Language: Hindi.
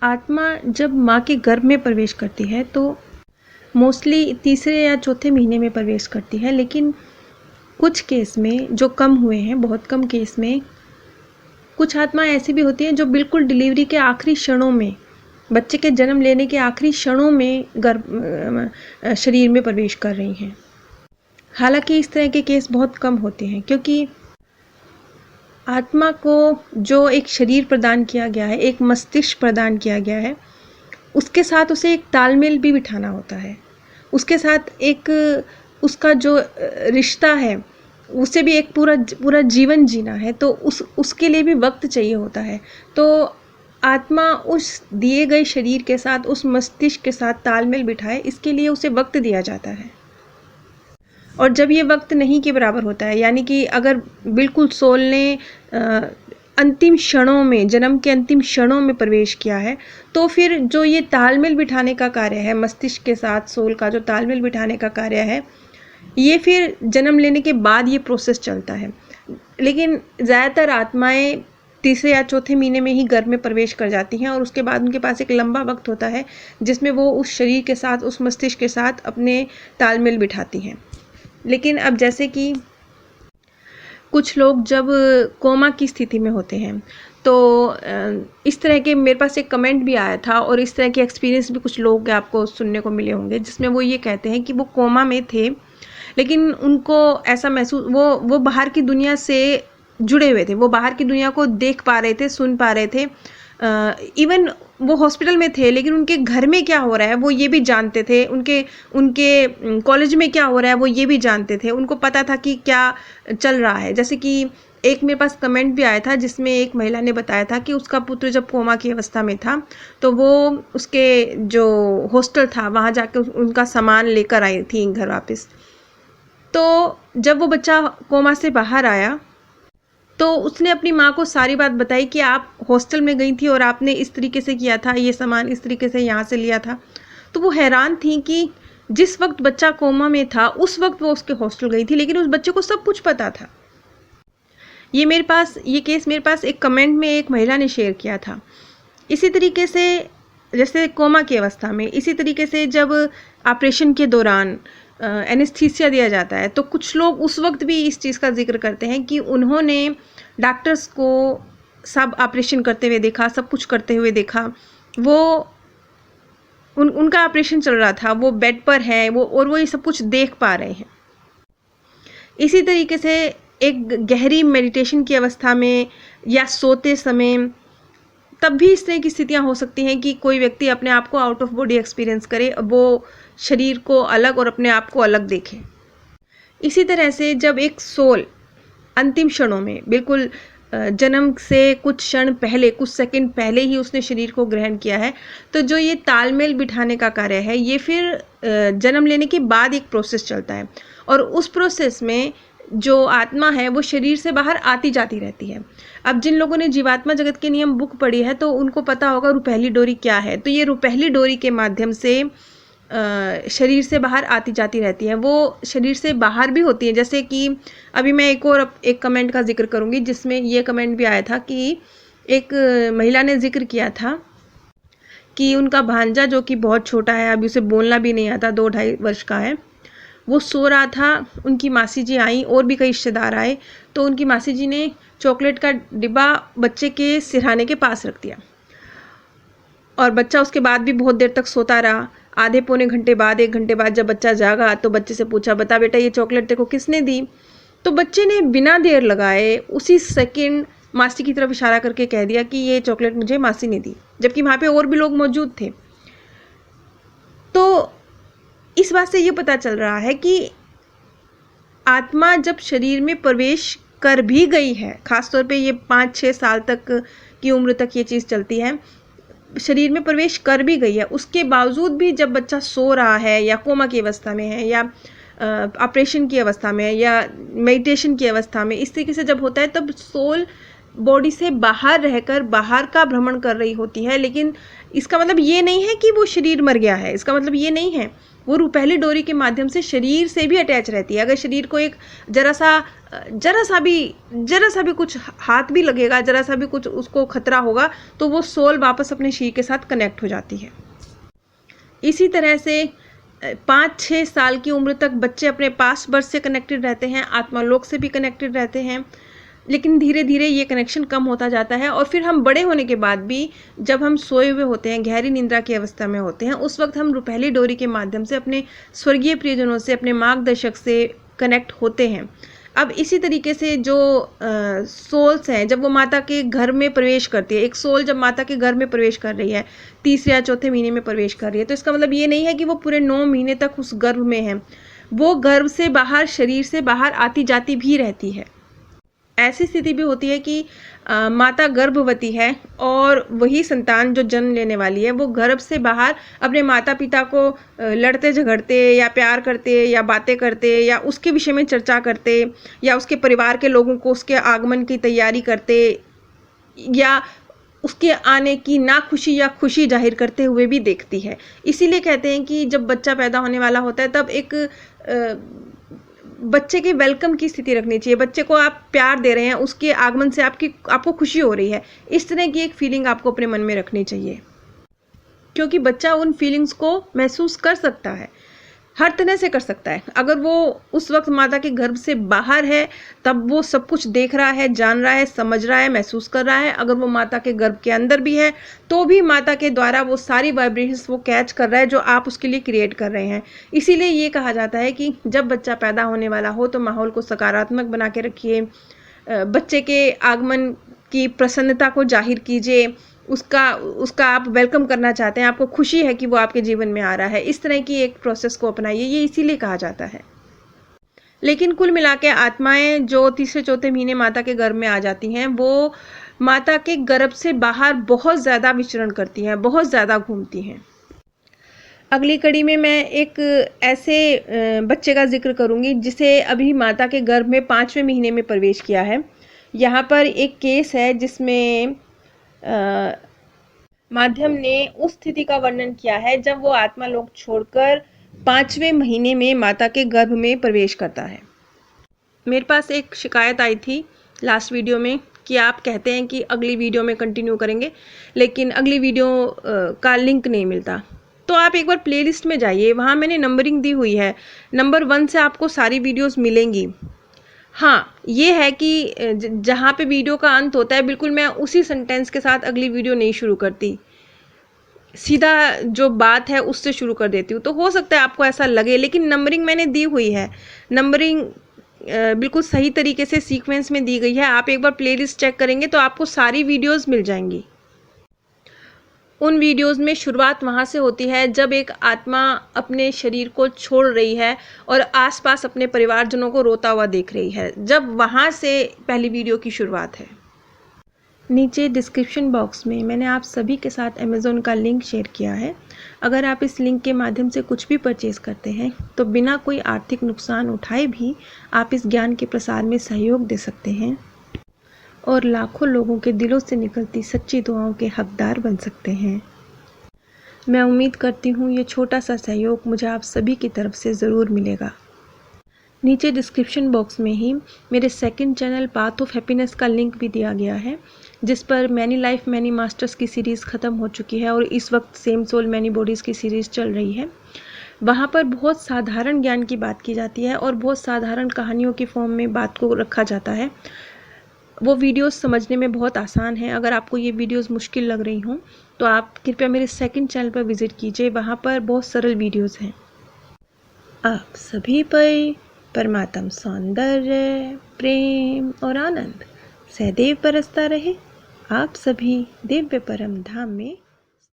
आत्मा जब माँ के गर्भ में प्रवेश करती है तो मोस्टली तीसरे या चौथे महीने में प्रवेश करती है, लेकिन कुछ केस में जो कम हुए हैं, बहुत कम केस में कुछ आत्मा ऐसी भी होती हैं जो बिल्कुल डिलीवरी के आखिरी क्षणों में, बच्चे के जन्म लेने के आखिरी क्षणों में गर्भ शरीर में प्रवेश कर रही हैं। हालांकि इस तरह के केस बहुत कम होते हैं, क्योंकि आत्मा को जो एक शरीर प्रदान किया गया है, एक मस्तिष्क प्रदान किया गया है, उसके साथ उसे एक तालमेल भी बिठाना होता है। उसके साथ एक उसका जो रिश्ता है, उसे भी एक पूरा जीवन जीना है, तो उसके लिए भी वक्त चाहिए होता है। तो आत्मा उस दिए गए शरीर के साथ, उस मस्तिष्क के साथ तालमेल बिठाए, इसके लिए उसे वक्त दिया जाता है। और जब ये वक्त नहीं के बराबर होता है, यानी कि अगर बिल्कुल सोल ने अंतिम क्षणों में, जन्म के अंतिम क्षणों में प्रवेश किया है, तो फिर जो ये तालमेल बिठाने का कार्य है, मस्तिष्क के साथ सोल का जो तालमेल बिठाने का कार्य है, ये फिर जन्म लेने के बाद ये प्रोसेस चलता है। लेकिन ज़्यादातर आत्माएं तीसरे या चौथे महीने में ही गर्भ में प्रवेश कर जाती हैं, और उसके बाद उनके पास एक लंबा वक्त होता है जिसमें वो उस शरीर के साथ, उस मस्तिष्क के साथ अपने तालमेल बिठाती हैं। लेकिन अब जैसे कि कुछ लोग जब कोमा की स्थिति में होते हैं, तो इस तरह के मेरे पास एक कमेंट भी आया था, और इस तरह के एक्सपीरियंस भी कुछ लोग आपको सुनने को मिले होंगे, जिसमें वो ये कहते हैं कि वो कोमा में थे, लेकिन उनको ऐसा महसूस, वो बाहर की दुनिया से जुड़े हुए थे, वो बाहर की दुनिया को देख पा रहे थे, सुन पा रहे थे। इवन वो हॉस्पिटल में थे, लेकिन उनके घर में क्या हो रहा है वो ये भी जानते थे, उनके कॉलेज में क्या हो रहा है वो ये भी जानते थे, उनको पता था कि क्या चल रहा है। जैसे कि एक मेरे पास कमेंट भी आया था, जिसमें एक महिला ने बताया था कि उसका पुत्र जब कोमा की अवस्था में था, तो वो उसके जो हॉस्टल था वहाँ जाके उनका सामान लेकर आई थी घर वापस। तो जब वो बच्चा कोमा से बाहर आया, तो उसने अपनी माँ को सारी बात बताई कि आप हॉस्टल में गई थी और आपने इस तरीके से किया था, ये सामान इस तरीके से यहाँ से लिया था। तो वो हैरान थी कि जिस वक्त बच्चा कोमा में था, उस वक्त वो उसके हॉस्टल गई थी, लेकिन उस बच्चे को सब कुछ पता था। ये केस मेरे पास एक कमेंट में एक महिला ने शेयर किया था। इसी तरीके से जैसे कोमा की अवस्था में, इसी तरीके से जब ऑपरेशन के दौरान एनेस्थीसिया दिया जाता है, तो कुछ लोग उस वक्त भी इस चीज़ का जिक्र करते हैं कि उन्होंने डॉक्टर्स को सब ऑपरेशन करते हुए देखा, सब कुछ करते हुए देखा। वो उनका ऑपरेशन चल रहा था, वो बेड पर है, वो ये सब कुछ देख पा रहे हैं। इसी तरीके से एक गहरी मेडिटेशन की अवस्था में या सोते समय, तब भी इस तरह की स्थितियाँ हो सकती हैं कि कोई व्यक्ति अपने आप को आउट ऑफ बॉडी एक्सपीरियंस करे, वो शरीर को अलग और अपने आप को अलग देखे। इसी तरह से जब एक सोल अंतिम क्षणों में, बिल्कुल जन्म से कुछ क्षण पहले, कुछ सेकंड पहले ही उसने शरीर को ग्रहण किया है, तो जो ये तालमेल बिठाने का कार्य है, ये फिर जन्म लेने के बाद एक प्रोसेस चलता है, और उस प्रोसेस में जो आत्मा है वो शरीर से बाहर आती जाती रहती है। अब जिन लोगों ने जीवात्मा जगत के नियम बुक पढ़ी है, तो उनको पता होगा रुपहली डोरी क्या है। तो ये रुपहली डोरी के माध्यम से शरीर से बाहर आती जाती रहती है। वो शरीर से बाहर भी होती है, जैसे कि अभी मैं एक कमेंट का जिक्र करूँगी, जिसमें ये कमेंट भी आया था कि एक महिला ने जिक्र किया था कि उनका भांजा, जो कि बहुत छोटा है, अभी उसे बोलना भी नहीं आता, 2-2.5 वर्ष का है, वो सो रहा था। उनकी मासी जी आई, और भी कई रिश्तेदार आए, तो उनकी मासी जी ने चॉकलेट का डिब्बा बच्चे के सिरहाने के पास रख दिया, और बच्चा उसके बाद भी बहुत देर तक सोता रहा। आधे पौने घंटे बाद, 1 घंटे बाद जब बच्चा जागा, तो बच्चे से पूछा, बता बेटा ये चॉकलेट तेरे को किसने दी? तो बच्चे ने बिना देर लगाए उसी सेकंड मासी की तरफ इशारा करके कह दिया कि ये चॉकलेट मुझे मासी ने दी, जबकि वहाँ पे और भी लोग मौजूद थे। तो इस बात से ये पता चल रहा है कि आत्मा जब शरीर में प्रवेश कर भी गई है, खासतौर पे ये 5-6 साल तक की उम्र तक ये चीज़ चलती है, शरीर में प्रवेश कर भी गई है, उसके बावजूद भी जब बच्चा सो रहा है या कोमा की अवस्था में है या ऑपरेशन की अवस्था में है या मेडिटेशन की अवस्था में, इस तरीके से जब होता है, तब सोल बॉडी से बाहर रहकर बाहर का भ्रमण कर रही होती है, लेकिन इसका मतलब ये नहीं है कि वो शरीर मर गया है, इसका मतलब ये नहीं है। वो रूपहली डोरी के माध्यम से शरीर से भी अटैच रहती है। अगर शरीर को एक जरा सा भी कुछ हाथ भी लगेगा, जरा सा भी कुछ उसको खतरा होगा, तो वो सोल वापस अपने शरीर के साथ कनेक्ट हो जाती है। इसी तरह से 5-6 साल की उम्र तक बच्चे अपने पास्ट बर्थ से कनेक्टेड रहते हैं, आत्मालोक से भी कनेक्टेड रहते हैं, लेकिन धीरे धीरे ये कनेक्शन कम होता जाता है। और फिर हम बड़े होने के बाद भी जब हम सोए हुए होते हैं, गहरी निंद्रा की अवस्था में होते हैं, उस वक्त हम रूपहली डोरी के माध्यम से अपने स्वर्गीय प्रियजनों से, अपने मार्गदर्शक से कनेक्ट होते हैं। अब इसी तरीके से जो सोल्स हैं, जब वो माता के घर में प्रवेश करती है, एक सोल जब माता के घर में प्रवेश कर रही है, तीसरे या चौथे महीने में प्रवेश कर रही है, तो इसका मतलब ये नहीं है कि वो पूरे 9 महीने तक उस गर्भ में है। वो गर्भ से बाहर, शरीर से बाहर आती जाती भी रहती है। ऐसी स्थिति भी होती है कि माता गर्भवती है और वही संतान जो जन्म लेने वाली है वो गर्भ से बाहर अपने माता पिता को लड़ते झगड़ते या प्यार करते या बातें करते या उसके विषय में चर्चा करते या उसके परिवार के लोगों को उसके आगमन की तैयारी करते या उसके आने की नाखुशी या खुशी जाहिर करते हुए भी देखती है। इसीलिए कहते हैं कि जब बच्चा पैदा होने वाला होता है तब एक बच्चे के वेलकम की स्थिति रखनी चाहिए। बच्चे को आप प्यार दे रहे हैं, उसके आगमन से आपको खुशी हो रही है, इस तरह की एक फीलिंग आपको अपने मन में रखनी चाहिए, क्योंकि बच्चा उन फीलिंग्स को महसूस कर सकता है, हर तरह से कर सकता है। अगर वो उस वक्त माता के गर्भ से बाहर है तब वो सब कुछ देख रहा है, जान रहा है, समझ रहा है, महसूस कर रहा है। अगर वो माता के गर्भ के अंदर भी है तो भी माता के द्वारा वो सारी वाइब्रेशंस वो कैच कर रहा है जो आप उसके लिए क्रिएट कर रहे हैं। इसीलिए ये कहा जाता है कि जब बच्चा पैदा होने वाला हो तो माहौल को सकारात्मक बना के रखिए, बच्चे के आगमन की प्रसन्नता को जाहिर कीजिए, उसका आप वेलकम करना चाहते हैं, आपको खुशी है कि वो आपके जीवन में आ रहा है, इस तरह की एक प्रोसेस को अपनाइए, ये इसीलिए कहा जाता है। लेकिन कुल मिला के आत्माएं जो तीसरे चौथे महीने माता के गर्भ में आ जाती हैं वो माता के गर्भ से बाहर बहुत ज़्यादा विचरण करती हैं, बहुत ज़्यादा घूमती हैं। अगली कड़ी में मैं एक ऐसे बच्चे का जिक्र करूंगी जिसे अभी माता के गर्भ में 5वें महीने में प्रवेश किया है। यहाँ पर एक केस है जिसमें माध्यम ने उस स्थिति का वर्णन किया है जब वो आत्मा लोक छोड़कर 5वें महीने में माता के गर्भ में प्रवेश करता है। मेरे पास एक शिकायत आई थी लास्ट वीडियो में कि आप कहते हैं कि अगली वीडियो में कंटिन्यू करेंगे, लेकिन अगली वीडियो का लिंक नहीं मिलता। तो आप एक बार प्लेलिस्ट में जाइए, वहाँ मैंने नंबरिंग दी हुई है, नंबर 1 से आपको सारी वीडियोस मिलेंगी। हाँ, ये है कि जहाँ पे वीडियो का अंत होता है बिल्कुल मैं उसी सेंटेंस के साथ अगली वीडियो नहीं शुरू करती, सीधा जो बात है उससे शुरू कर देती हूँ। तो हो सकता है आपको ऐसा लगे, लेकिन नंबरिंग मैंने दी हुई है, नंबरिंग बिल्कुल सही तरीके से सीक्वेंस में दी गई है। आप एक बार प्लेलिस्ट चेक करेंगे तो आपको सारी वीडियोस मिल जाएंगी। उन वीडियोस में शुरुआत वहाँ से होती है जब एक आत्मा अपने शरीर को छोड़ रही है और आसपास अपने परिवारजनों को रोता हुआ देख रही है, जब वहाँ से पहली वीडियो की शुरुआत है। नीचे डिस्क्रिप्शन बॉक्स में मैंने आप सभी के साथ अमेज़ॉन का लिंक शेयर किया है। अगर आप इस लिंक के माध्यम से कुछ भी परचेज़ करते हैं तो बिना कोई आर्थिक नुकसान उठाए भी आप इस ज्ञान के प्रसार में सहयोग दे सकते हैं और लाखों लोगों के दिलों से निकलती सच्ची दुआओं के हकदार बन सकते हैं। मैं उम्मीद करती हूँ ये छोटा सा सहयोग मुझे आप सभी की तरफ से ज़रूर मिलेगा। नीचे डिस्क्रिप्शन बॉक्स में ही मेरे second channel path of happiness का लिंक भी दिया गया है, जिस पर मैनी लाइफ मैनी मास्टर्स की सीरीज़ ख़त्म हो चुकी है और इस वक्त सेम सोल मैनी बॉडीज़ की सीरीज़ चल रही है। वहाँ पर बहुत साधारण ज्ञान की बात की जाती है और बहुत साधारण कहानियों की फॉर्म में बात को रखा जाता है। वो वीडियोस समझने में बहुत आसान है। अगर आपको ये वीडियोस मुश्किल लग रही हों तो आप कृपया मेरे सेकंड चैनल पर विज़िट कीजिए, वहाँ पर बहुत सरल वीडियोस हैं। आप सभी पर परमात्म सौंदर्य, प्रेम और आनंद सदैव बरसता रहे। आप सभी दिव्य परम धाम में